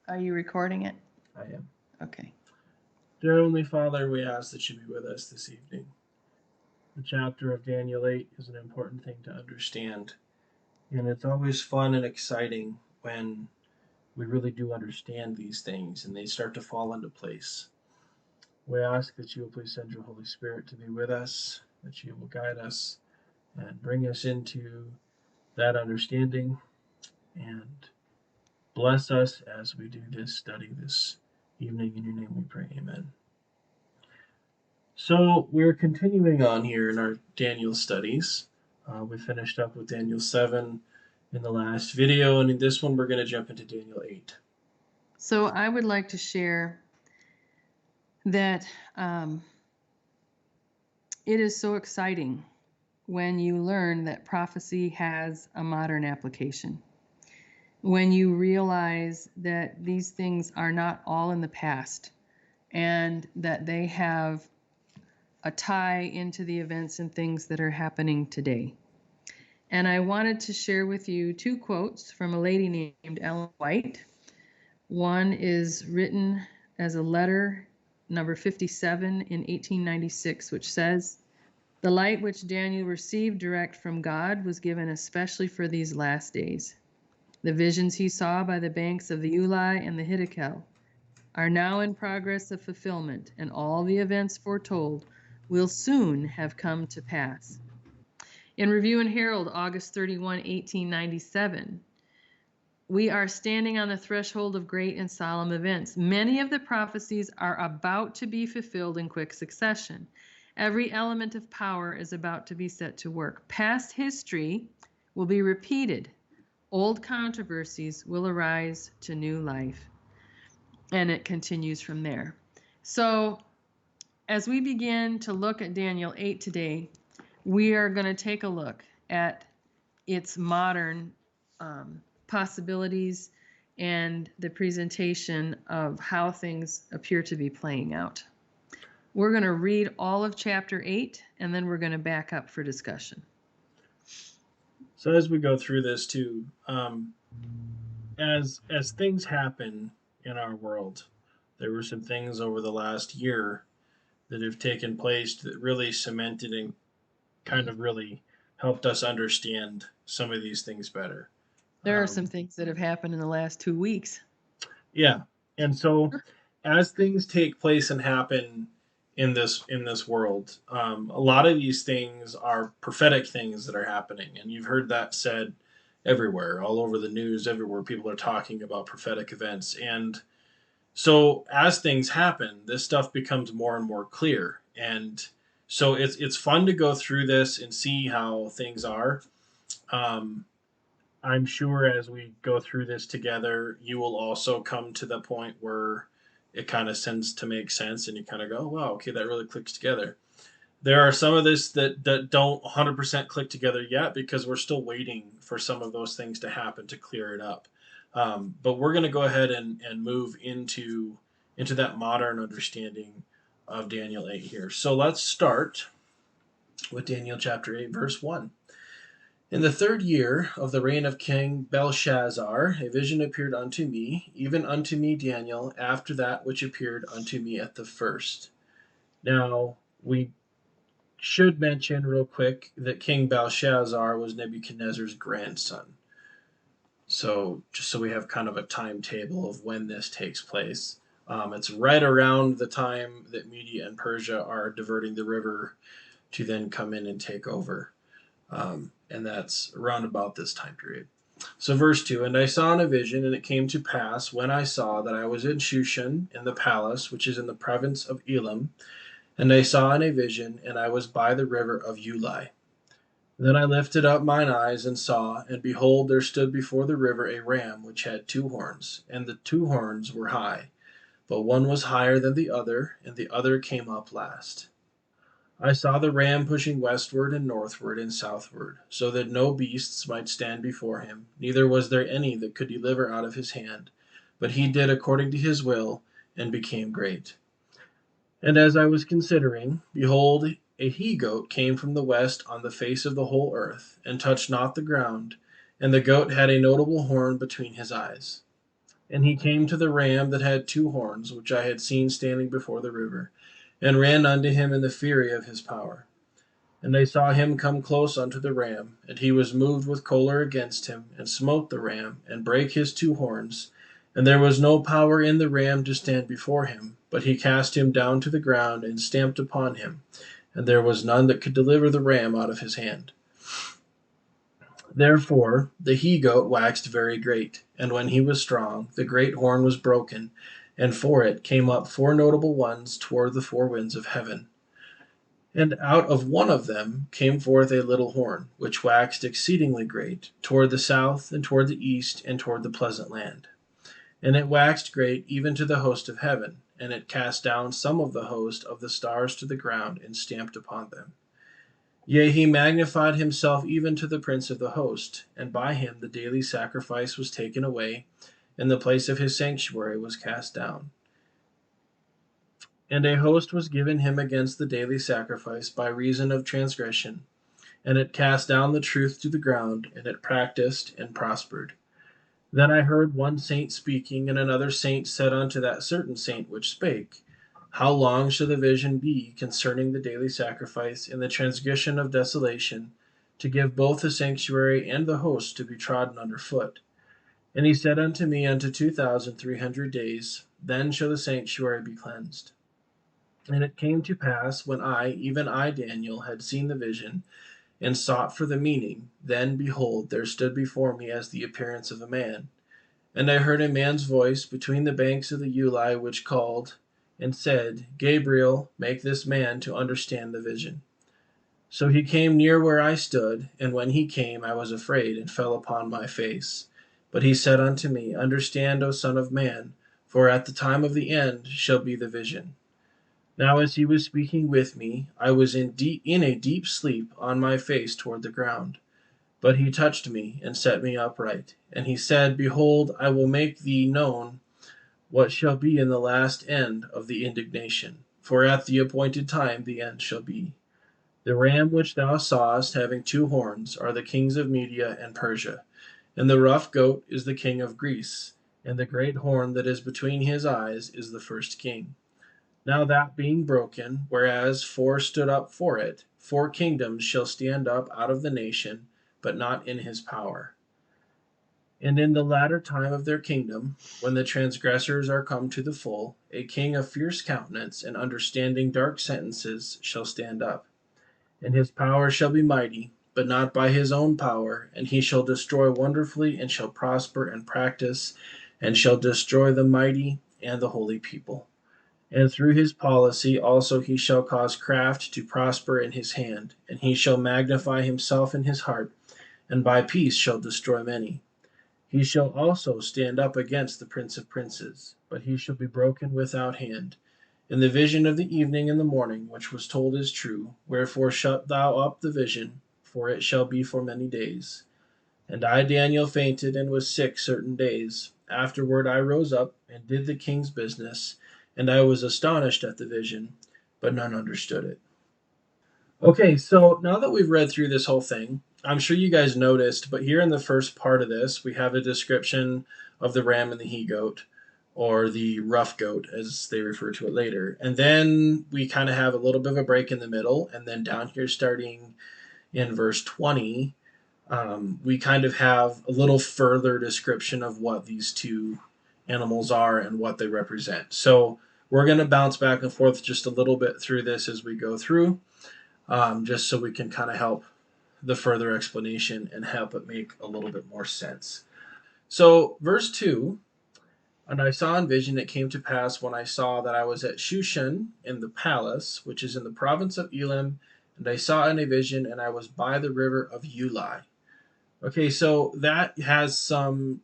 Are you recording it? I am. Okay. Dear Heavenly Father, we ask that you be with us this evening. The chapter of Daniel 8 is an important thing to understand, and it's always fun and exciting when we really do understand these things and they start to fall into place. We ask that you will please send your Holy Spirit to be with us, that you will guide us and bring us into that understanding and bless us as we do this study this evening. In your name we pray, amen. So we're continuing on here in our Daniel studies. We finished up with Daniel 7 in the last video, and in this one we're going to jump into Daniel 8. So I would like to share that it is so exciting when you learn that prophecy has a modern application. When you realize that these things are not all in the past and that they have a tie into the events and things that are happening today. And I wanted to share with you two quotes from a lady named Ellen White. One is written as a letter, number 57 in 1896, which says, "The light which Daniel received direct from God was given especially for these last days. The visions he saw by the banks of the Ulai and the Hiddekel are now in progress of fulfillment, and all the events foretold will soon have come to pass." In Review and Herald, August 31, 1897, "We are standing on the threshold of great and solemn events. Many of the prophecies are about to be fulfilled in quick succession. Every element of power is about to be set to work. Past history will be repeated. Old controversies will arise to new life." And it continues from there. So as we begin to look at Daniel 8 today, we are going to take a look at its modern possibilities and the presentation of how things appear to be playing out. We're going to read all of chapter 8, and then we're going to back up for discussion. So as we go through this too, as things happen in our world, there were some things over the last year that have taken place that really cemented and kind of really helped us understand some of these things better. There are some things that have happened in the last 2 weeks. Yeah, and so as things take place and happen in this world, a lot of these things are prophetic things that are happening, and you've heard that said everywhere, all over the news, everywhere people are talking about prophetic events, and so as things happen, this stuff becomes more and more clear, and so it's fun to go through this and see how things are. Um, I'm sure as we go through this together, you will also come to the point where it kind of tends to make sense and you kind of go, wow, okay, that really clicks together. There are some of this that don't 100% click together yet because we're still waiting for some of those things to happen to clear it up. But we're going to go ahead and move into that modern understanding of Daniel 8 here. So let's start with Daniel chapter 8, verse 1. In the third year of the reign of King Belshazzar, a vision appeared unto me, even unto me Daniel, after that which appeared unto me at the first. Now, we should mention real quick that King Belshazzar was Nebuchadnezzar's grandson. So, just so we have kind of a timetable of when this takes place. It's right around the time that Media and Persia are diverting the river to then come in and take over. And that's around about this time period. So, verse 2, and I saw in a vision, and it came to pass, when I saw that I was in Shushan, in the palace, which is in the province of Elam, and I saw in a vision, and I was by the river of Ulai. Then I lifted up mine eyes and saw, and behold, there stood before the river a ram which had 2 horns, and the 2 horns were high, but one was higher than the other, and the other came up last. I saw the ram pushing westward and northward and southward, so that no beasts might stand before him, neither was there any that could deliver out of his hand. But he did according to his will, and became great. And as I was considering, behold, a he goat came from the west on the face of the whole earth, and touched not the ground, and the goat had a notable horn between his eyes. And he came to the ram that had two horns, which I had seen standing before the river, and ran unto him in the fury of his power. And I saw him come close unto the ram, and he was moved with choler against him, and smote the ram, and brake his two horns. And there was no power in the ram to stand before him, but he cast him down to the ground, and stamped upon him, and there was none that could deliver the ram out of his hand. Therefore the he goat waxed very great, and when he was strong, the great horn was broken, and for it came up four notable ones toward the four winds of heaven. And out of one of them came forth a little horn, which waxed exceedingly great, toward the south, and toward the east, and toward the pleasant land. And it waxed great even to the host of heaven, and it cast down some of the host of the stars to the ground, and stamped upon them. Yea, he magnified himself even to the prince of the host, and by him the daily sacrifice was taken away, and the place of his sanctuary was cast down. And a host was given him against the daily sacrifice by reason of transgression, and it cast down the truth to the ground, and it practiced and prospered. Then I heard one saint speaking, and another saint said unto that certain saint which spake, how long shall the vision be concerning the daily sacrifice and the transgression of desolation, to give both the sanctuary and the host to be trodden under foot? And he said unto me, unto 2,300 days, then shall the sanctuary be cleansed. And it came to pass, when I, even I, Daniel, had seen the vision, and sought for the meaning, then, behold, there stood before me as the appearance of a man. And I heard a man's voice between the banks of the Ulai, which called, and said, Gabriel, make this man to understand the vision. So he came near where I stood, and when he came, I was afraid, and fell upon my face. But he said unto me, Understand, O Son of Man, for at the time of the end shall be the vision. Now as he was speaking with me, I was in a deep sleep on my face toward the ground. But he touched me, and set me upright. And he said, Behold, I will make thee known what shall be in the last end of the indignation, for at the appointed time the end shall be. The ram which thou sawest having two horns are the kings of Media and Persia, and the rough goat is the king of Greece, and the great horn that is between his eyes is the first king. Now that being broken, whereas four stood up for it, four kingdoms shall stand up out of the nation, but not in his power. And in the latter time of their kingdom, when the transgressors are come to the full, a king of fierce countenance and understanding dark sentences shall stand up. And his power shall be mighty, but not by his own power, and he shall destroy wonderfully, and shall prosper and practice, and shall destroy the mighty and the holy people. And through his policy also he shall cause craft to prosper in his hand, and he shall magnify himself in his heart, and by peace shall destroy many. He shall also stand up against the Prince of Princes, but he shall be broken without hand. And the vision of the evening and the morning, which was told, is true. Wherefore shut thou up the vision, for it shall be for many days. And I, Daniel, fainted and was sick certain days. Afterward I rose up and did the king's business, and I was astonished at the vision, but none understood it. Okay, so now that we've read through this whole thing, I'm sure you guys noticed, but here in the first part of this, we have a description of the ram and the he goat, or the rough goat, as they refer to it later. And then we kind of have a little bit of a break in the middle, and then down here, starting in verse 20, we kind of have a little further description of what these two animals are and what they represent. So we're going to bounce back and forth just a little bit through this as we go through. Just so we can kind of help the further explanation and help it make a little bit more sense. So, verse 2, and I saw in vision, it came to pass when I saw that I was at Shushan in the palace, which is in the province of Elam, and I saw in a vision, and I was by the river of Ulai. Okay, so that has some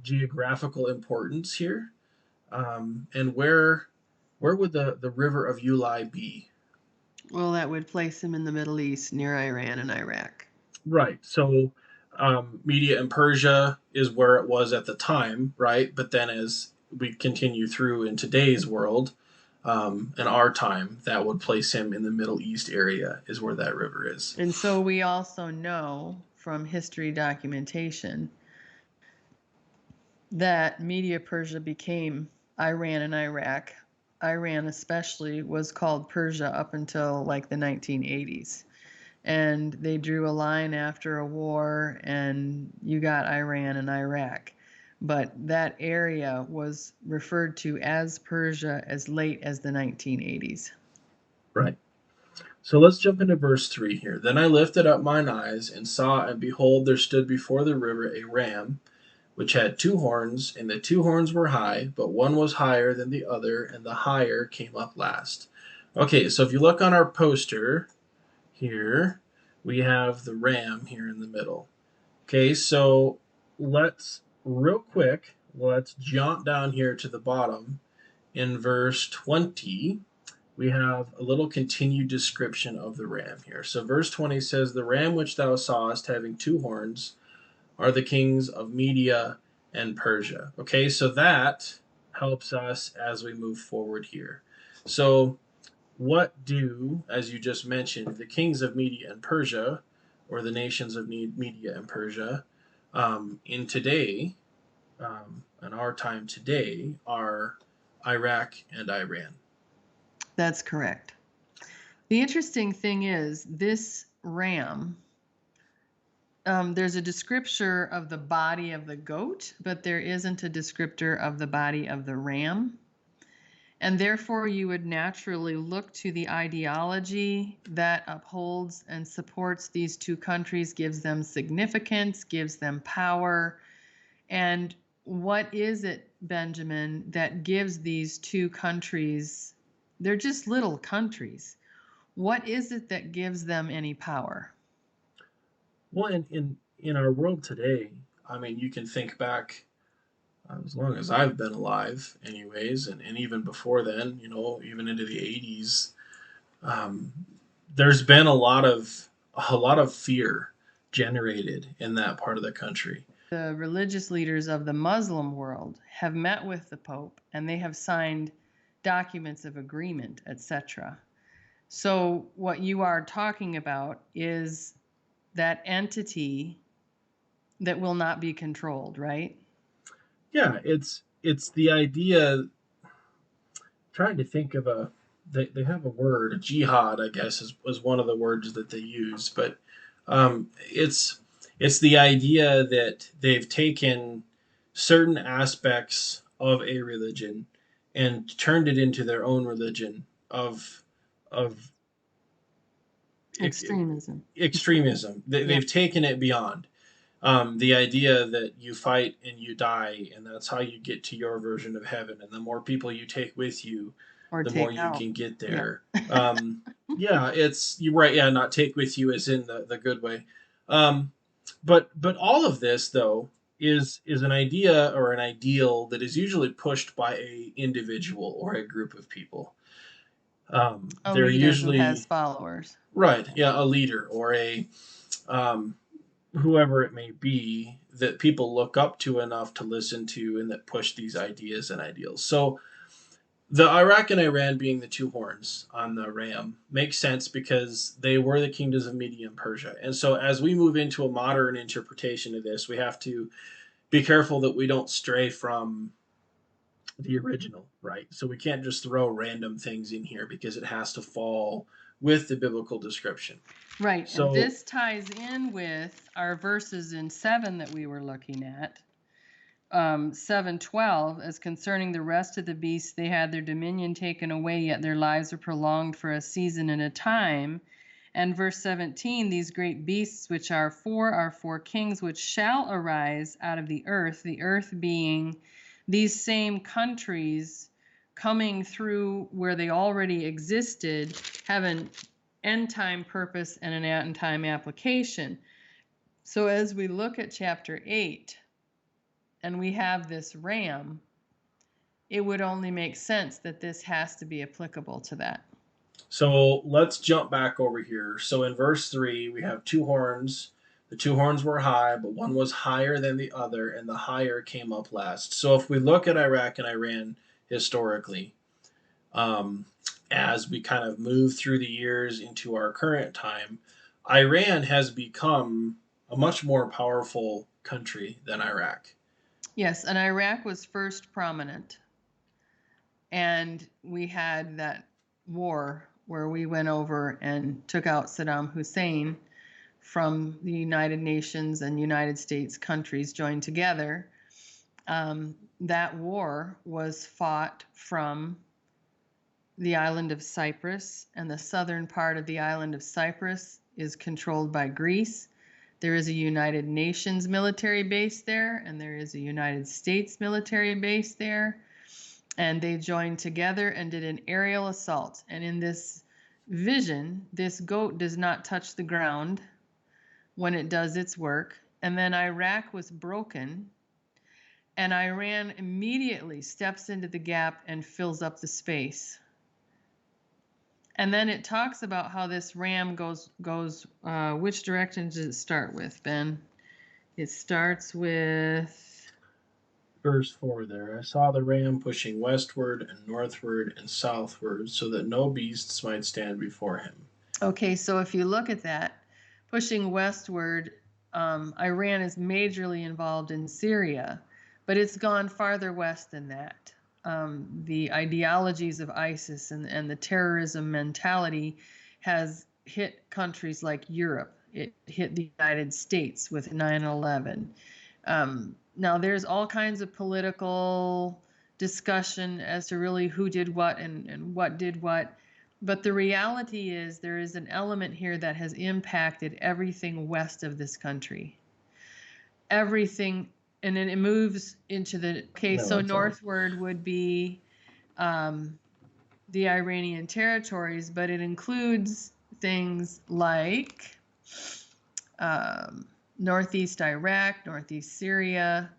geographical importance here. And where would the river of Ulai be? Well, that would place him in the Middle East near Iran and Iraq. Right. So Media and Persia is where it was at the time, right? But then as we continue through in today's world, in our time, that would place him in the Middle East area, is where that river is. And so we also know from history documentation that Media Persia became Iran and Iraq. Iran especially was called Persia up until like the 1980s. And they drew a line after a war, and you got Iran and Iraq. But that area was referred to as Persia as late as the 1980s. Right. So let's jump into verse 3 here. Then I lifted up mine eyes and saw, and behold, there stood before the river a ram, which had two horns, and the two horns were high, but one was higher than the other, and the higher came up last. Okay, so if you look on our poster here, we have the ram here in the middle. Okay, so let's let's jump down here to the bottom in verse 20. We have a little continued description of the ram here. So verse 20 says, "The ram which thou sawest having two horns are the kings of Media and Persia." Okay, so that helps us as we move forward here. So what do, as you just mentioned, the kings of Media and Persia, or the nations of Media and Persia, in today, in our time today, are Iraq and Iran? That's correct. The interesting thing is this ram, there's a descriptor of the body of the goat, but there isn't a descriptor of the body of the ram. And therefore, you would naturally look to the ideology that upholds and supports these two countries, gives them significance, gives them power. And what is it, Benjamin, that gives these two countries, they're just little countries. What is it that gives them any power? Well, in our world today, I mean, you can think back as long as I've been alive, anyways, and even before then, even into the '80s. Um, there's been a lot of fear generated in that part of the country. The religious leaders of the Muslim world have met with the Pope and they have signed documents of agreement, etc. So, what you are talking about is that entity that will not be controlled, right? Yeah, it's the idea. Trying to think of they have a word, jihad, I guess, was one of the words that they use, but it's the idea that they've taken certain aspects of a religion and turned it into their own religion of Extremism. extremism. Yeah. They've taken it beyond. The idea that you fight and you die, and that's how you get to your version of heaven, and the more people you take with you, Or the more take you out. can get Yeah. there. Yeah, you're right. Yeah, not take with you as in the good way. Um, but all of this though is an idea or an ideal that is usually pushed by a individual or a group of people. A They're leader who usually has followers. right. Yeah, a leader or a um, whoever it may be that people look up to enough to listen to and that push these ideas and ideals. So the Iraq and Iran being the two horns on the ram makes sense because they were the kingdoms of Media and Persia. And so as we move into a modern interpretation of this, we have to be careful that we don't stray from the original, right? So we can't just throw random things in here because it has to fall with the biblical description. Right. So And this ties in with our verses in 7 that we were looking at. 7:12, as concerning the rest of the beasts, they had their dominion taken away, yet their lives are prolonged for a season and a time. And verse 17, these great beasts which are four kings which shall arise out of the earth being these same countries coming through where they already existed, have an end time purpose and an end time application. So as we look at chapter 8, and we have this ram, it would only make sense that this has to be applicable to that. So let's jump back over here. So in verse 3, we have two horns. The two horns were high, but one was higher than the other, and the higher came up last. So if we look at Iraq and Iran historically, um, as we kind of move through the years into our current time, Iran has become a much more powerful country than Iraq. Yes, and Iraq was first prominent. And we had that war where we went over and took out Saddam Hussein from the United Nations, and United States countries joined together. That war was fought from the island of Cyprus, and the southern part of the island of Cyprus is controlled by Greece. There is a United Nations military base there, and there is a United States military base there. And they joined together and did an aerial assault. And in this vision, this goat does not touch the ground when it does its work. And then Iraq was broken, and Iran immediately steps into the gap and fills up the space. And then it talks about how this ram goes. Which direction does it start with, Ben? It starts with Verse 4 there. I saw the ram pushing westward and northward and southward, so that no beasts might stand before him. Okay, so if you look at that, pushing westward, Iran is majorly involved in Syria, but it's gone farther west than that. The ideologies of ISIS and the terrorism mentality has hit countries like Europe. It hit the United States with 9/11. Now, there's all kinds of political discussion as to really who did what and what did what. But the reality is there is an element here that has impacted everything west of this country. Everything, and then it moves into the, okay, No, so that's all right. northward would be the Iranian territories, but it includes things like northeast Iraq, northeast Syria,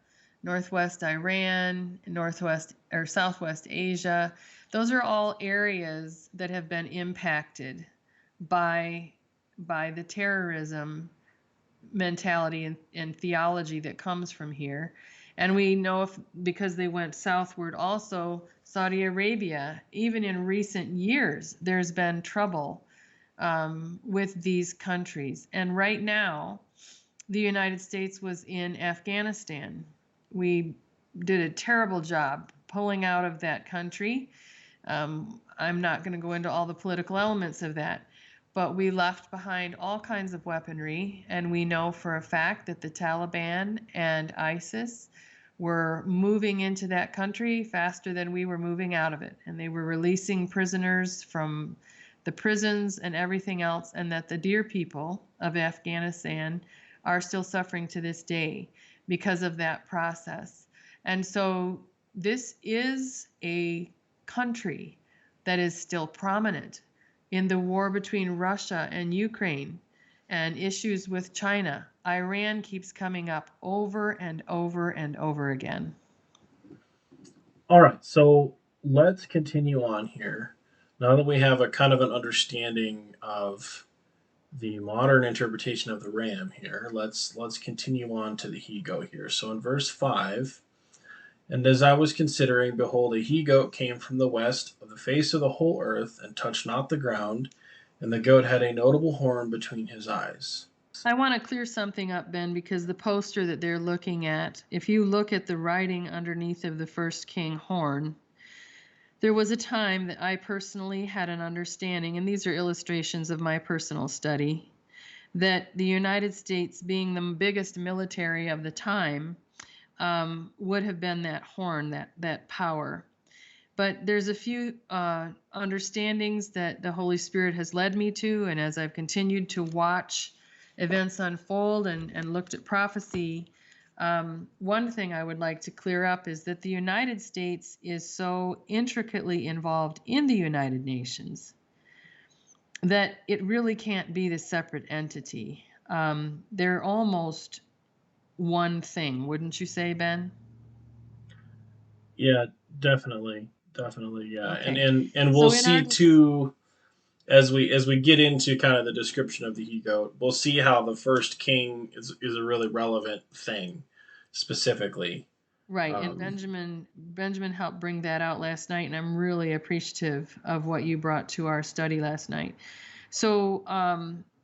northwest Iran, northwest or southwest Asia. Those are all areas that have been impacted by the terrorism mentality and theology that comes from here. And we know because they went southward also, Saudi Arabia, even in recent years, there's been trouble with these countries. And right now, the United States was in Afghanistan. We did a terrible job pulling out of that country. I'm not going to go into all the political elements of that, but we left behind all kinds of weaponry, and we know for a fact that the Taliban and ISIS were moving into that country faster than we were moving out of it, and they were releasing prisoners from the prisons and everything else, and that the dear people of Afghanistan are still suffering to this day because of that process. And so this is a country that is still prominent in the war between Russia and Ukraine and issues with China. Iran keeps coming up over and over and over again. All right, so let's continue on here. Now that we have a kind of an understanding of the modern interpretation of the ram here, let's continue on to the he-goat here. So in verse 5, and as I was considering, behold, a he-goat came from the west of the face of the whole earth, and touched not the ground, and the goat had a notable horn between his eyes. I want to clear something up, Ben, because the poster that they're looking at, if you look at the writing underneath of the first king horn, there was a time that I personally had an understanding, and these are illustrations of my personal study, that the United States, being the biggest military of the time, would have been that horn, that power. But there's a few understandings that the Holy Spirit has led me to, and as I've continued to watch events unfold and looked at prophecy, one thing I would like to clear up is that the United States is so intricately involved in the United Nations that it really can't be the separate entity. They're almost one thing, wouldn't you say, Ben? Yeah, definitely, yeah, Okay. and we'll So in see too as we get into kind of the description of the he-goat. We'll see how the first king is a really relevant thing specifically. right, and Benjamin helped bring that out last night, and I'm really appreciative of what you brought to our study last night. So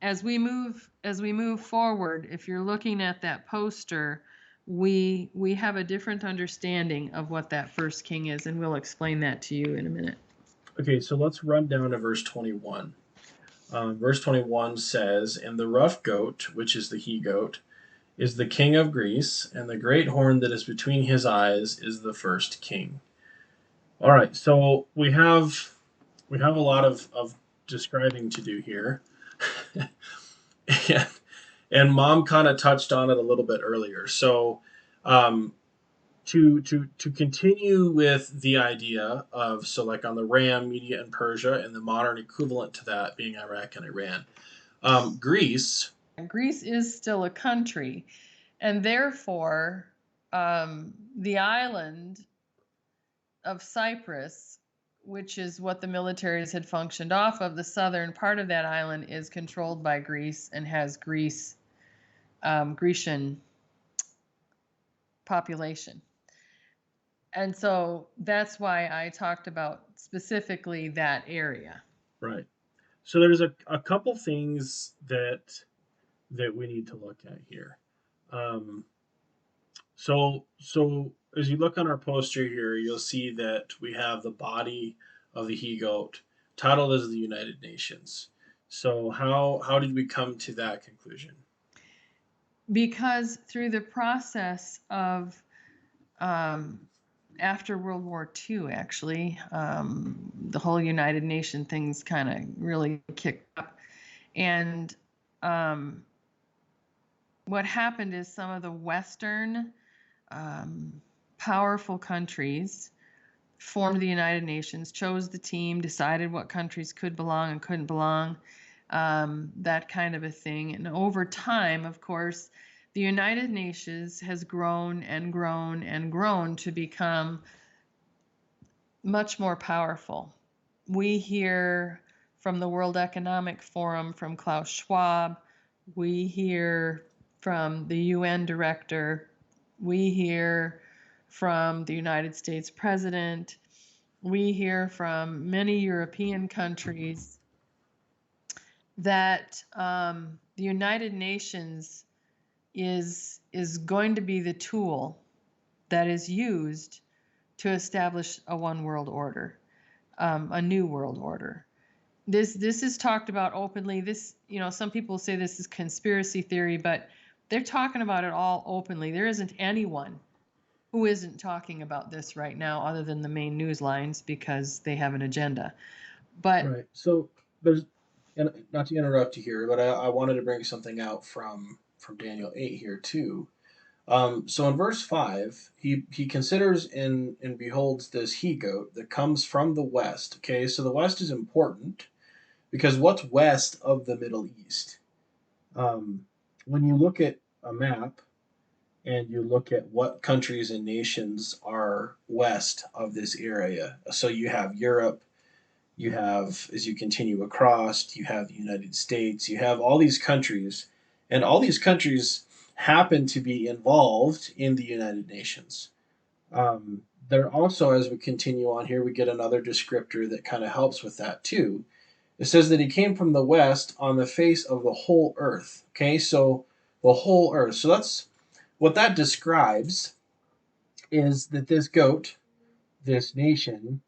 as we move forward, if you're looking at that poster we have a different understanding of what that first king is, and we'll explain that to you in a minute. Okay, so let's run down to verse 21. Verse 21 says, "And the rough goat, which is the he goat, is the king of Greece, and the great horn that is between his eyes is the first king." All right, so we have a lot of describing to do here. and, and Mom kind of touched on it a little bit earlier. So um, to continue with the idea of, so like on the Ram, Media and Persia, and the modern equivalent to that being Iraq and Iran, Greece. Greece is still a country, and therefore the island of Cyprus, which is what the militaries had functioned off of, the southern part of that island is controlled by Greece and has Grecian population. And so that's why I talked about specifically that area. Right. So there's a couple things that we need to look at here. Um, so as you look on our poster here, you'll see that we have the body of the he goat titled as the United Nations. So how did we come to that conclusion? Because through the process of after World War II, actually, the whole United Nation things kind of really kicked up. And what happened is some of the Western powerful countries formed the United Nations, chose the team, decided what countries could belong and couldn't belong, that kind of a thing. And over time, of course, the United Nations has grown and grown and grown to become much more powerful. We hear from the World Economic Forum, from Klaus Schwab, we hear from the UN director, we hear from the United States president, we hear from many European countries that the United Nations is going to be the tool that is used to establish a one world order, a new world order. This is talked about openly. This, some people say this is conspiracy theory, but they're talking about it all openly. There isn't anyone who isn't talking about this right now other than the main news lines because they have an agenda. But Right. So there's, and not to interrupt you here, but I wanted to bring something out from Daniel 8 here too. So in verse 5, he considers and beholds this he goat that comes from the west. Okay, so the west is important because what's west of the Middle East? Um, when you look at a map and you look at what countries and nations are west of this area, so you have Europe, you have, as you continue across, you have the United States, you have all these countries, and all these countries happen to be involved in the United Nations. There also, as we continue on here, we get another descriptor that kind of helps with that too. It says that he came from the west on the face of the whole earth. Okay, so the whole earth. So that's what that describes, is that this goat, this nation,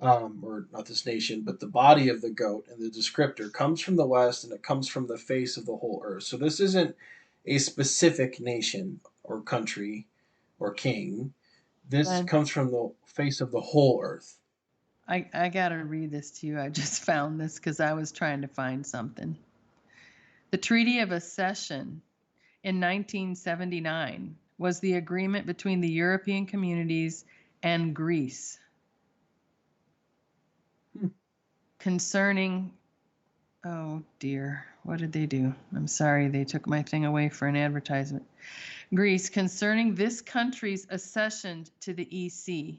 or not this nation, but the body of the goat and the descriptor comes from the west and it comes from the face of the whole earth. So this isn't a specific nation or country or king. This then comes from the face of the whole earth. I got to read this to you. I just found this because I was trying to find something. The Treaty of Accession in 1979 was the agreement between the European communities and Greece concerning, oh dear, what did they do? I'm sorry, they took my thing away for an advertisement. Greece, concerning this country's accession to the EC.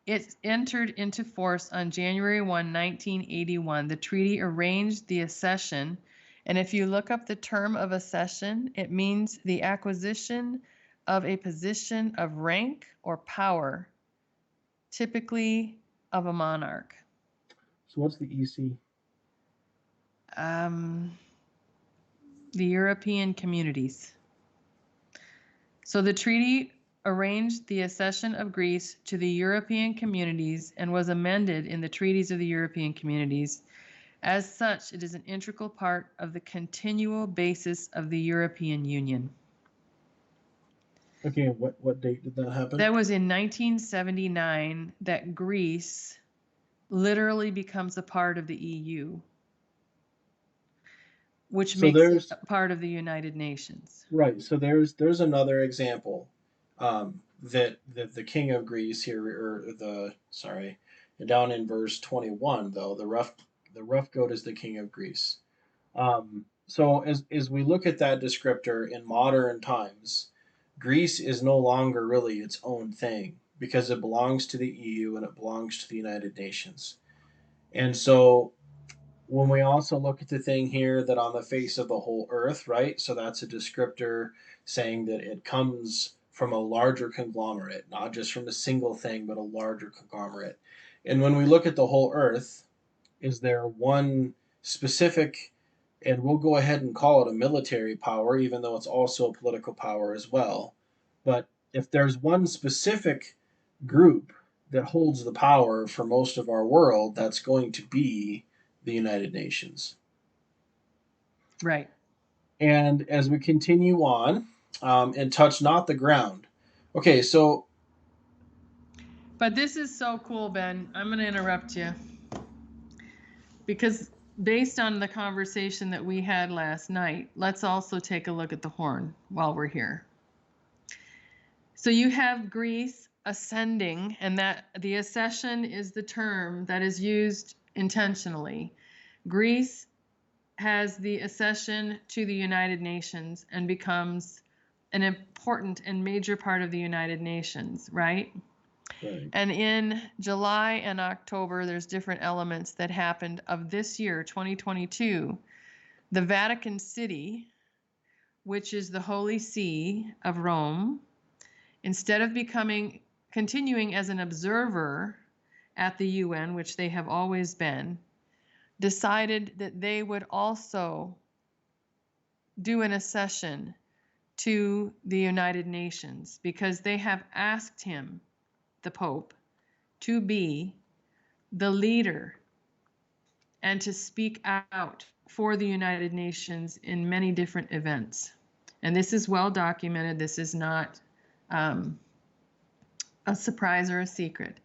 It entered into force on January 1, 1981. The treaty arranged the accession, and if you look up the term of accession, it means the acquisition of a position of rank or power, typically of a monarch. So what's the EC? The European communities. So the treaty arranged the accession of Greece to the European communities and was amended in the treaties of the European communities. As such, it is an integral part of the continual basis of the European Union. Okay, what date did that happen? That was in 1979 that Greece literally becomes a part of the EU, which So makes there's it a part of the United Nations. right. So there's another example that the king of Greece here, or the sorry, down in verse 21 though the rough goat is the king of Greece. So as we look at that descriptor in modern times, Greece is no longer really its own thing because it belongs to the EU and it belongs to the United Nations. And so when we also look at the thing here that on the face of the whole earth, right? So that's a descriptor saying that it comes from a larger conglomerate, not just from a single thing, but a larger conglomerate. And when we look at the whole earth, is there one specific, and we'll go ahead and call it a military power, even though it's also a political power as well. But if there's one specific group that holds the power for most of our world, that's going to be the United Nations. Right. And as we continue on, and touch not the ground. Okay, so. But this is so cool, Ben. I'm going to interrupt you because based on the conversation that we had last night, let's also take a look at the horn while we're here. So you have Greece ascending, and that the accession is the term that is used intentionally. Greece has the accession to the United Nations and becomes an important and major part of the United Nations, right? Right. And in July and October, there's different elements that happened of this year, 2022. The Vatican City, which is the Holy See of Rome, instead of continuing as an observer at the UN, which they have always been, decided that they would also do an accession to the United Nations because they have asked him, the Pope, to be the leader and to speak out for the United Nations in many different events. And this is well documented. This is not a surprise or a secret.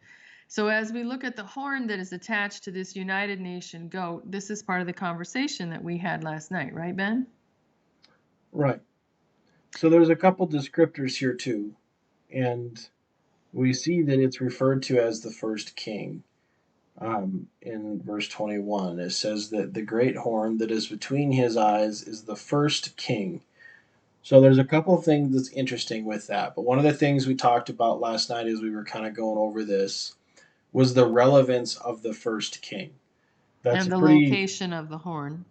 So as we look at the horn that is attached to this United Nation goat, this is part of the conversation that we had last night, right, Ben? Right. So there's a couple descriptors here too, and we see that it's referred to as the first king. In verse 21, it says that the great horn that is between his eyes is the first king. So there's a couple of things that's interesting with that. But one of the things we talked about last night as we were kind of going over this was the relevance of the first king. That's and a the pretty location of the horn.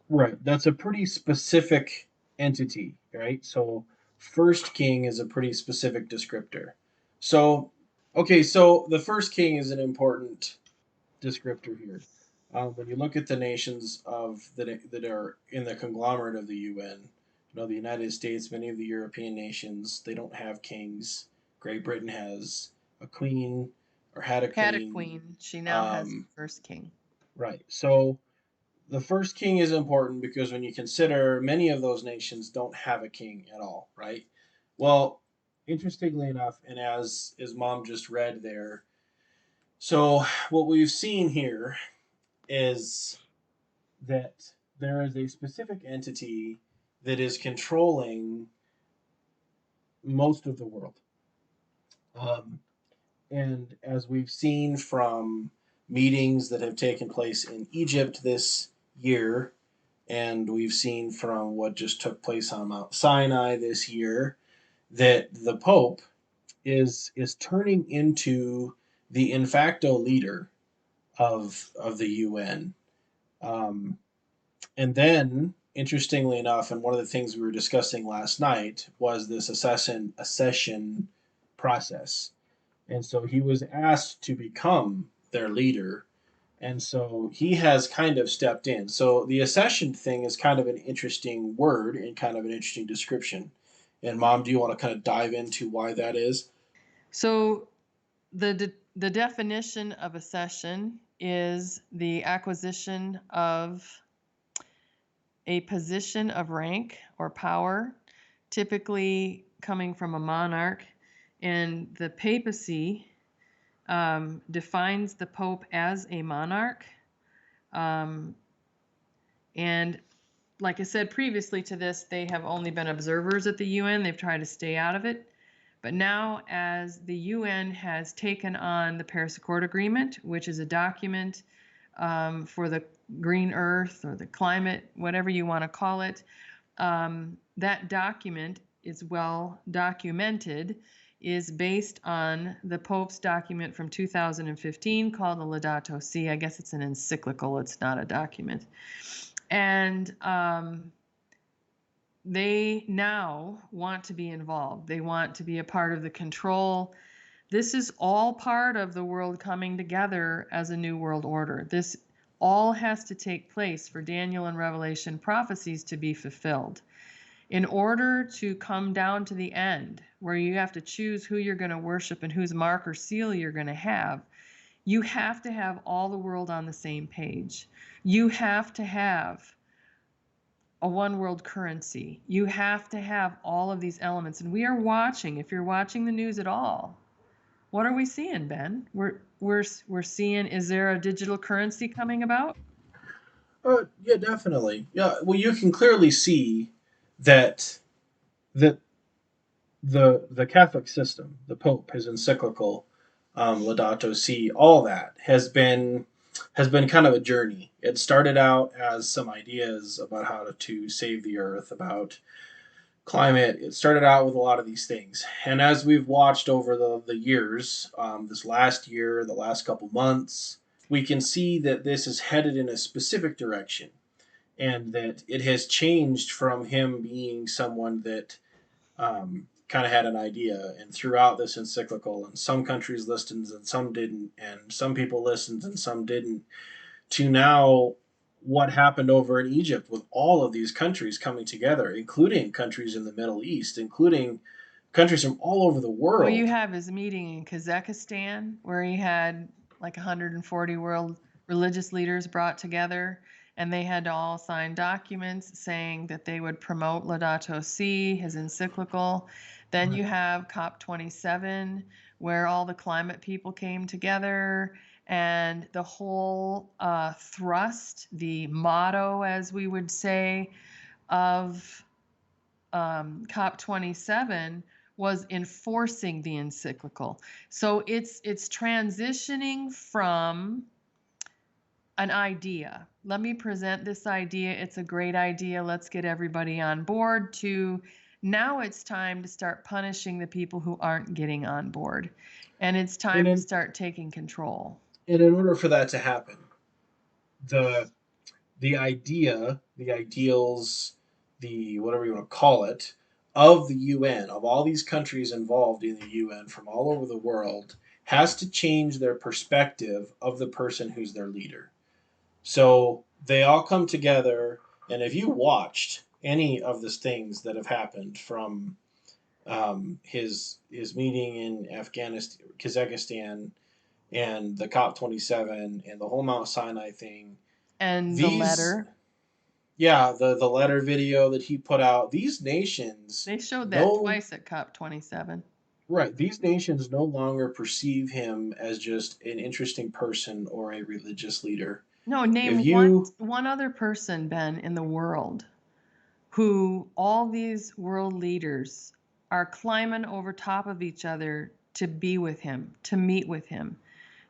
right. That's a pretty specific entity, right? So first king is a pretty specific descriptor. So okay, so the first king is an important descriptor here. When you look at the nations that are in the conglomerate of the UN, the United States, many of the European nations, they don't have kings. Great Britain has a queen or had a Had a queen. queen. She now has the first king. Right. So the first king is important because when you consider many of those nations don't have a king at all, right? Well, interestingly enough, and as mom just read there, so what we've seen here is that there is a specific entity that is controlling most of the world. And as we've seen from meetings that have taken place in Egypt this year, and we've seen from what just took place on Mount Sinai this year, that the Pope is turning into the in facto leader of the UN. And then, interestingly enough, and one of the things we were discussing last night was this accession process. And so he was asked to become their leader. And so he has kind of stepped in. So the accession thing is kind of an interesting word and kind of an interesting description. And Mom, do you want to kind of dive into why that is? So the definition of a session is the acquisition of a position of rank or power, typically coming from a monarch, and the papacy defines the Pope as a monarch. And like I said previously to this, they have only been observers at the UN. They've tried to stay out of it. But now, as the UN has taken on the Paris Accord Agreement, which is a document for the green earth or the climate, whatever you want to call it, that document is well documented, is based on the Pope's document from 2015 called the Laudato Si. I guess it's an encyclical, it's not a document. And they now want to be involved. They want to be a part of the control. This is all part of the world coming together as a new world order. This all has to take place for Daniel and Revelation prophecies to be fulfilled. In order to come down to the end, where you have to choose who you're going to worship and whose mark or seal you're going to have, you have to have all the world on the same page. You have to have a one world currency. You have to have all of these elements. And we are watching, if you're watching the news at all, what are we seeing, Ben? We're seeing, is there a digital currency coming about? Yeah, definitely. Yeah, well, you can clearly see that that the Catholic system, the Pope, his encyclical, Laudato Si, all that has been kind of a journey. It started out as some ideas about how to save the earth, about climate. It started out with a lot of these things, and as we've watched over the years, this last year, the last couple months, we can see that this is headed in a specific direction, and that it has changed from him being someone that kind of had an idea and threw out this encyclical, and some countries listened and some didn't, and some people listened and some didn't, to now what happened over in Egypt with all of these countries coming together, including countries in the Middle East, including countries from all over the Well, you world. have his meeting in Kazakhstan where he had like 140 world religious leaders brought together, and they had to all sign documents saying that they would promote Laudato Si, his encyclical. Then you have COP27 where all the climate people came together, and the whole thrust, the motto, as we would say, of COP27 was enforcing the encyclical. So it's transitioning from an idea. Let me present this idea. It's a great idea. Let's get everybody on board, to now it's time to start punishing the people who aren't getting on board. And it's And time to in, start taking control. and in order for that to happen, the the ideals, the whatever you want to call it, of the UN, of all these countries involved in the UN from all over the world, has to change their perspective of the person who's their leader. So they all come together, and if you watched any of the things that have happened from his meeting in Afghanistan, Kazakhstan, and the COP27 and the whole Mount Sinai thing, And the these letter, yeah, the letter video that he put out, these nations they showed that no twice at COP27. right, these nations no longer perceive him as just an interesting person or a religious leader. No, If name you one other person, Ben, in the world who all these world leaders are climbing over top of each other to be with him, to meet with him,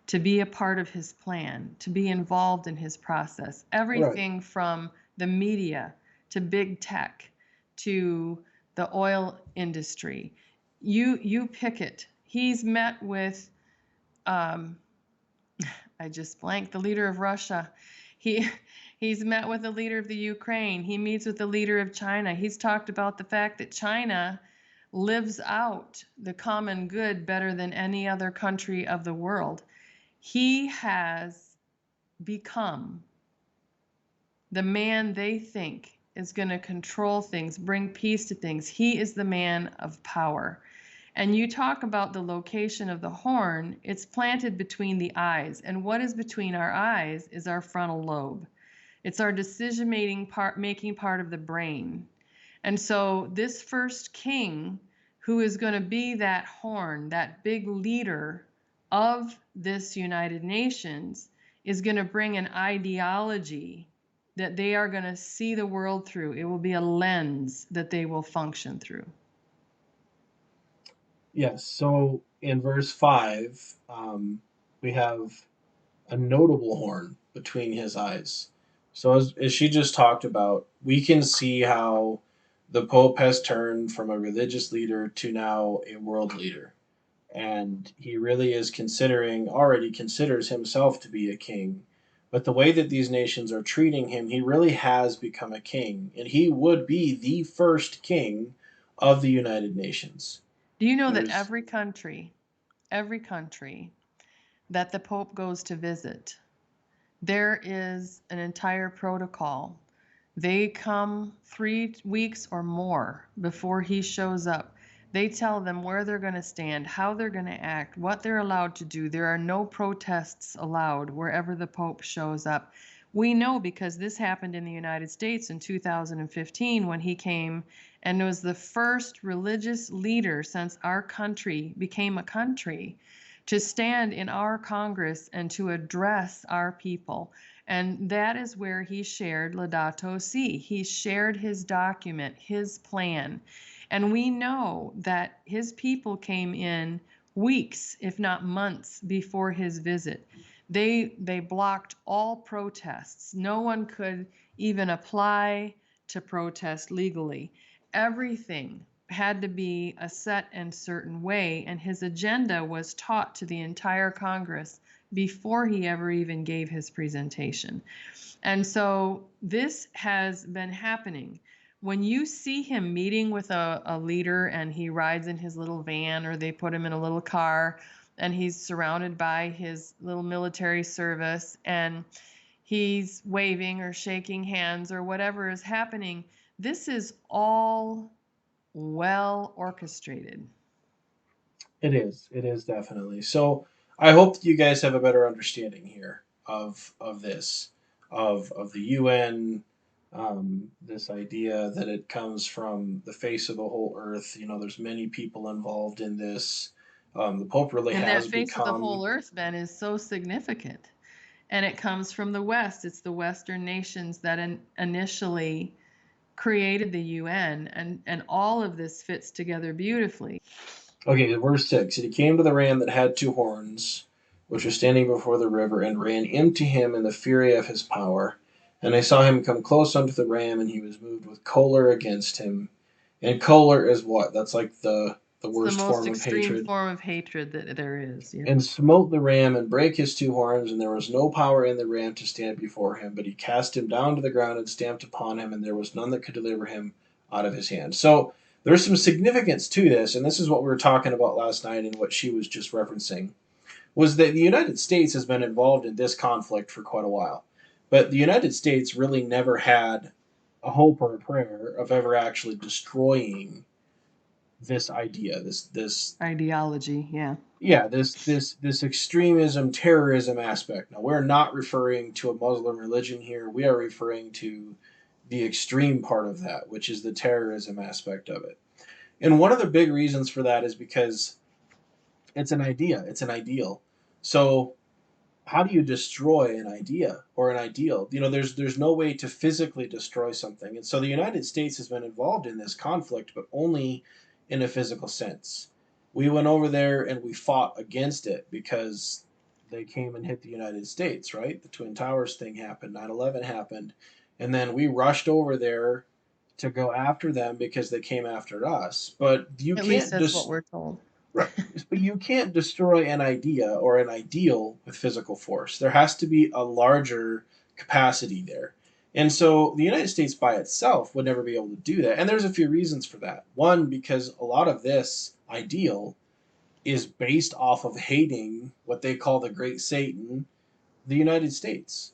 to be a part of his plan, to be involved in his process. right, Everything from the media to big tech to the oil industry. You pick it. He's met with um, I just blanked, the leader of Russia. He he's met with the leader of the Ukraine. He meets with the leader of China. He's talked about the fact that China lives out the common good better than any other country of the world. He has become the man they think is going to control things, bring peace to things. He is the man of power. And you talk about the location of the horn, it's planted between the eyes. And what is between our eyes is our frontal lobe. It's our decision-making part of the brain. And so this first king, who is going to be that horn, that big leader of this United Nations, is going to bring an ideology that they are going to see the world through. It will be a lens that they will function through. Yes. So in verse 5, we have a notable horn between his eyes. So as she just talked about, we can see how the Pope has turned from a religious leader to now a world leader. And he really is already considers himself to be a king. But the way that these nations are treating him, he really has become a king. And he would be the first king of the United Nations. Do you know that There's every country that the Pope goes to visit, there is an entire protocol. They come 3 weeks or more before he shows up. They tell them where they're going to stand, how they're going to act, what they're allowed to do. There are no protests allowed wherever the Pope shows up. We know because this happened in the United States in 2015 when he came and was the first religious leader since our country became a country to stand in our Congress and to address our people. And that is where he shared Laudato Si. He shared his document, his plan. And we know that his people came in weeks, if not months, before his visit. They blocked all protests. No one could even apply to protest legally. Everything had to be a set and certain way, and his agenda was taught to the entire Congress before he ever even gave his presentation. And so this has been happening. When you see him meeting with a leader and he rides in his little van or they put him in a little car and he's surrounded by his little military service and he's waving or shaking hands or whatever is happening, this is all well orchestrated. It is. It is definitely. So I hope that you guys have a better understanding here of this, of the UN, this idea that it comes from the face of the whole earth. You know, there's many people involved in this. The Pope really And has that face of the become. whole earth, Ben, is so significant. And it comes from the West. It's the Western nations that initially created the UN, and all of this fits together beautifully. Okay, verse 6. And he came to the ram that had two horns, which was standing before the river, and ran into him in the fury of his power. And I saw him come close unto the ram, and he was moved with choler against him. And choler is what? That's like the It's the worst most form of extreme hatred. form of hatred that there is. Yeah. And smote the ram, and brake his two horns, and there was no power in the ram to stand before him. But he cast him down to the ground and stamped upon him, and there was none that could deliver him out of his hand. So there's some significance to this, and this is what we were talking about last night and what she was just referencing, was that the United States has been involved in this conflict for quite a while. But the United States really never had a hope or a prayer of ever actually destroying this idea, this Ideology, yeah. yeah, this extremism, terrorism aspect. Now, we're not referring to a Muslim religion here. We are referring to the extreme part of that, which is the terrorism aspect of it. And one of the big reasons for that is because it's an idea, it's an ideal. So how do you destroy an idea or an ideal? You know, there's no way to physically destroy something. And so the United States has been involved in this conflict, but only in a physical sense. We went over there and we fought against it because they came and hit the United States, right? The Twin Towers thing happened, 9/11 happened, and then we rushed over there to go after them because they came after us. But you At least can't that's what just we're told. Right. But you can't destroy an idea or an ideal with physical force. There has to be a larger capacity there. And so the United States by itself would never be able to do that. And there's a few reasons for that. One, because a lot of this ideal is based off of hating what they call the Great Satan, the United States.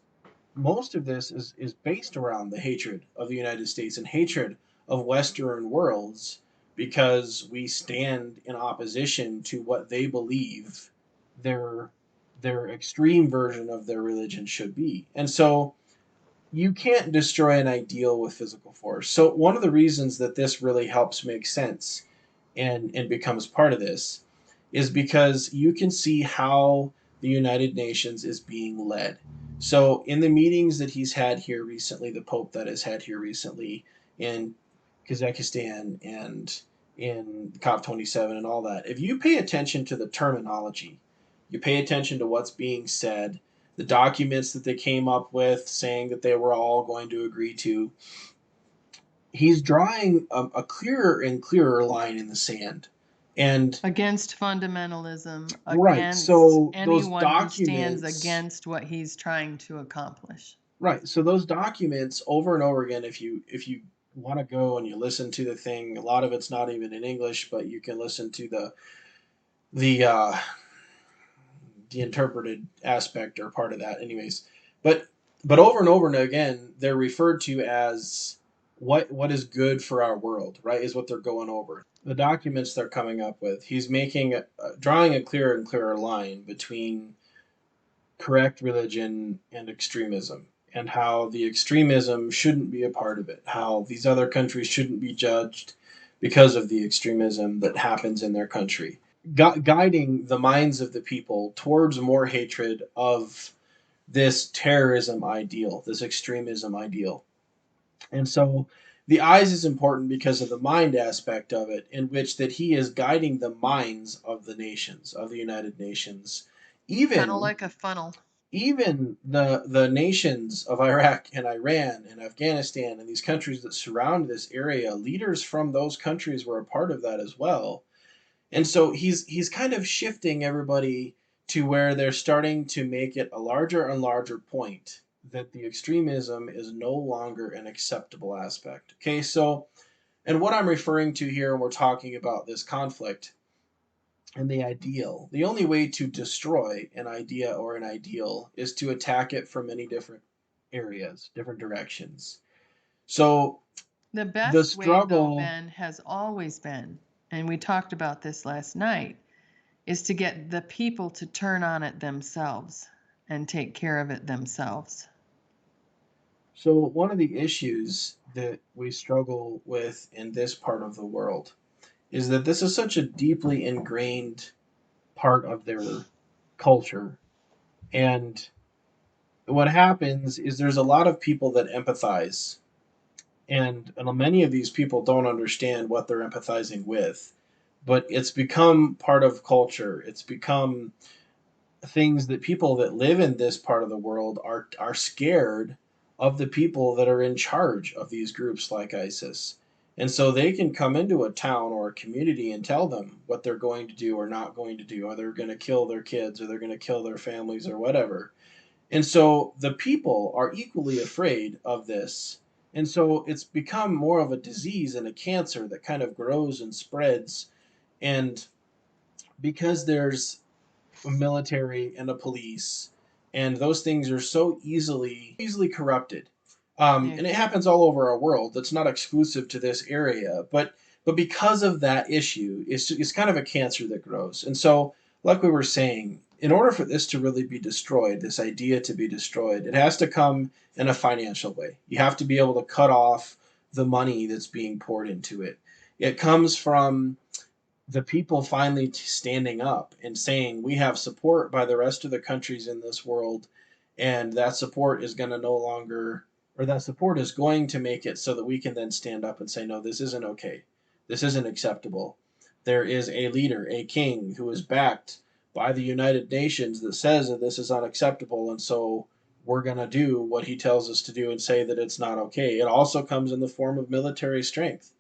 most of this is based around the hatred of the United States and hatred of Western worlds because we stand in opposition to what they believe their their extreme version of their religion should be. And so you can't destroy an ideal with physical force. So one of the reasons that this really helps make sense and becomes part of this is because you can see how the United Nations is being led. So in the meetings that he's had here recently, the Pope that has had here recently in Kazakhstan and in COP27 and all that, if you pay attention to the terminology, you pay attention to what's being said, the documents that they came up with saying that they were all going to agree to, he's drawing a clearer and clearer line in the sand. And Against fundamentalism, right, against so those anyone who stands documents, against what he's trying to accomplish. right, so those documents over and over again, if you want to go and you listen to the thing, a lot of it's not even in English, but you can listen to the the interpreted aspect or part of that, anyways. But over and over and again, they're referred to as what is good for our world, right? Is what they're going over. The documents they're coming up with. He's making drawing a clearer and clearer line between correct religion and extremism, and how the extremism shouldn't be a part of it. How these other countries shouldn't be judged because of the extremism that happens in their country, guiding the minds of the people towards more hatred of this terrorism ideal, this extremism ideal. And so the eyes is important because of the mind aspect of it, in which that he is guiding the minds of the nations, of the United Nations, Kind of even like a funnel. the nations of Iraq and Iran and Afghanistan and these countries that surround this area, leaders from those countries were a part of that as well. And so he's kind of shifting everybody to where they're starting to make it a larger and larger point that the extremism is no longer an acceptable aspect. Okay, so and what I'm referring to here when we're talking about this conflict and the ideal, the only way to destroy an idea or an ideal is to attack it from many different areas, different directions. So The the best way, though, struggle, Ben, has always been, and we talked about this last night, is to get the people to turn on it themselves and take care of it themselves. so one of the issues that we struggle with in this part of the world is that this is such a deeply ingrained part of their culture. And what happens is there's a lot of people that empathize, and many of these people don't understand what they're empathizing with. But it's become part of culture. It's become things that people that live in this part of the world are scared of the people that are in charge of these groups like ISIS. And so they can come into a town or a community and tell them what they're going to do or not going to do, or they're going to kill their kids or they're going to kill their families or whatever. And so the people are equally afraid of this. And so it's become more of a disease and a cancer that kind of grows and spreads. And because there's a military and a police, and those things are so easily corrupted. And it happens all over our world. That's not exclusive to this area, but because of that issue, it's kind of a cancer that grows. And so, like we were saying, in order for this to really be destroyed, this idea to be destroyed, it has to come in a financial way. You have to be able to cut off the money that's being poured into it. It comes from the people finally standing up and saying we have support by the rest of the countries in this world, and that support is going to no longer, or that support is going to make it so that we can then stand up and say no, this isn't okay, this isn't acceptable. There is a leader, a king, who is backed by the United Nations that says that this is unacceptable, and so we're going to do what he tells us to do and say that it's not okay. It also comes in the form of military strength.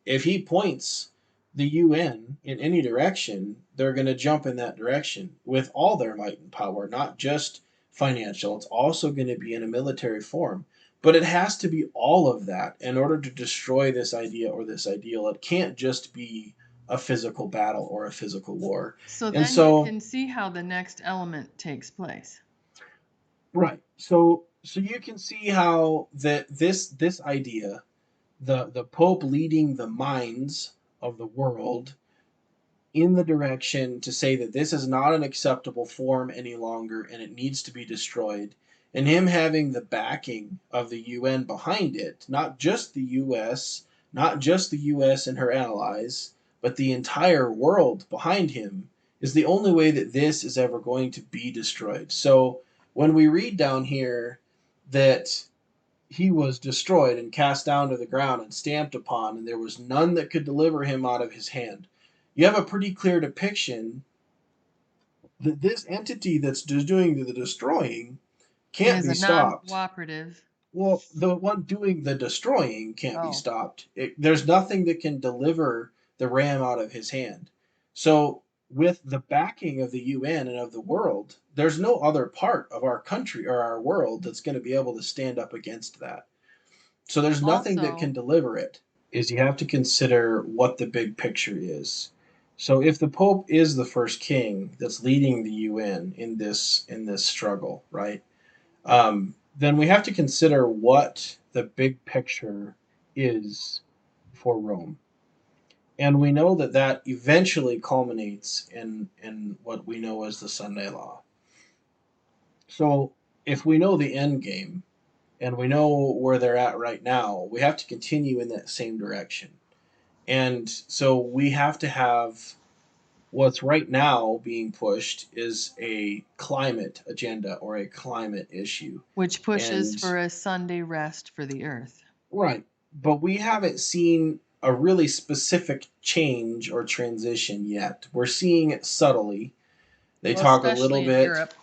If he points the UN in any direction, they're going to jump in that direction with all their might and power, not just financial. It's also going to be in a military form. But it has to be all of that in order to destroy this idea or this ideal. It can't just be a physical battle or a physical war. So And then you so can see how the next element takes place. Right. So you can see how that this idea, the Pope leading the minds of the world in the direction to say that this is not an acceptable form any longer and it needs to be destroyed, and him having the backing of the UN behind it, not just the US, not just the US and her allies, but the entire world behind him, is the only way that this is ever going to be destroyed. So when we read down here that he was destroyed and cast down to the ground and stamped upon, and there was none that could deliver him out of his hand. You have a pretty clear depiction that this entity that's doing the destroying can't Is be a stopped. non-cooperative. Well, the one doing the destroying can't be Oh, stopped. There's nothing that can deliver the ram out of his hand. So, with the backing of the UN and of the world, there's no other part of our country or our world that's going to be able to stand up against that. So there's nothing that can also, deliver it. Is you have to consider what the big picture is. So if the Pope is the first king that's leading the UN in this struggle, right? Then we have to consider what the big picture is for Rome, and we know that that eventually culminates in what we know as the Sunday Law. So if we know the end game, and we know where they're at right now, we have to continue in that same direction. And so we have to have what's right now being pushed is a climate agenda or a climate issue. which pushes And for a Sunday rest for the earth. right, but we haven't seen a really specific change or transition yet. We're seeing it subtly. They Well, talk a little especially in bit Europe.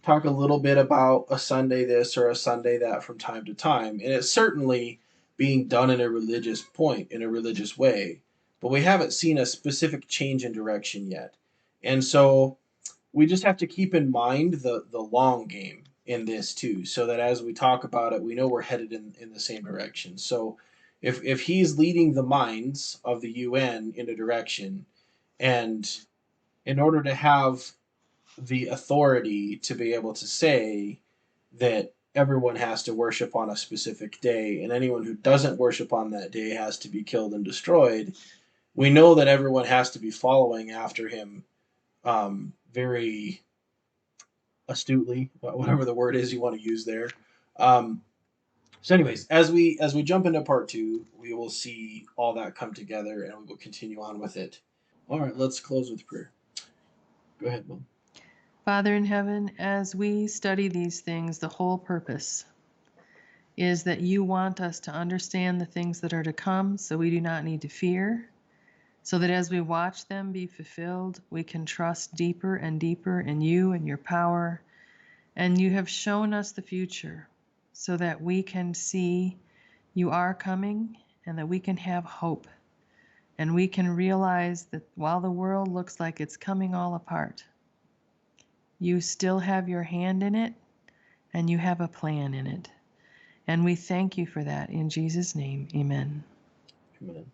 talk a little bit about a Sunday this or a Sunday that from time to time, and it's certainly being done in a religious point, in a religious way, but we haven't seen a specific change in direction yet. And so we just have to keep in mind the long game in this too, so that as we talk about it, we know we're headed in the same direction. So if he's leading the minds of the UN in a direction, and in order to have the authority to be able to say that everyone has to worship on a specific day and anyone who doesn't worship on that day has to be killed and destroyed, we know that everyone has to be following after him very astutely, whatever the word is you want to use there. Um, so, anyways, as we jump into part two, we will see all that come together and we will continue on with it. All right, let's close with prayer. Go ahead, Mom. Father in heaven, as we study these things, the whole purpose is that you want us to understand the things that are to come so we do not need to fear, so that as we watch them be fulfilled, we can trust deeper and deeper in you and your power. And you have shown us the future so that we can see you are coming and that we can have hope. And we can realize that while the world looks like it's coming all apart, you still have your hand in it and you have a plan in it. And we thank you for that in Jesus' name. Amen. Amen.